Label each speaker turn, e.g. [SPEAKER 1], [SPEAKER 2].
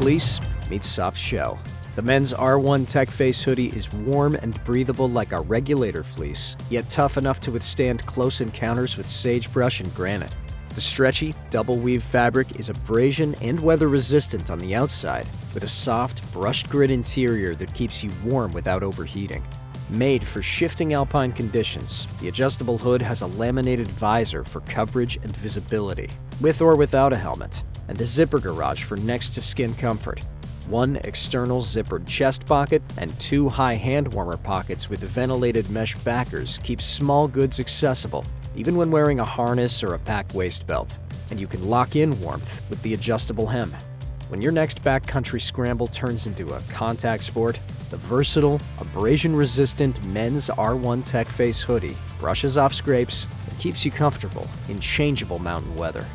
[SPEAKER 1] fleece meets soft shell. The men's R1 TechFace hoodie is warm and breathable like a Regulator fleece, yet tough enough to withstand close encounters with sagebrush and granite. The stretchy, double-weave fabric is abrasion and weather-resistant on the outside, with a soft, brushed grit interior that keeps you warm without overheating. Made for shifting alpine conditions, the adjustable hood has a laminated visor for coverage and visibility, with or without a helmet, and a zipper garage for next-to-skin comfort. One external zippered chest pocket and two high hand warmer pockets with ventilated mesh backers keep small goods accessible, even when wearing a harness or a pack waist belt. And you can lock in warmth with the adjustable hem. When your next backcountry scramble turns into a contact sport, the versatile, abrasion-resistant men's R1 TechFace hoodie brushes off scrapes and keeps you comfortable in changeable mountain weather.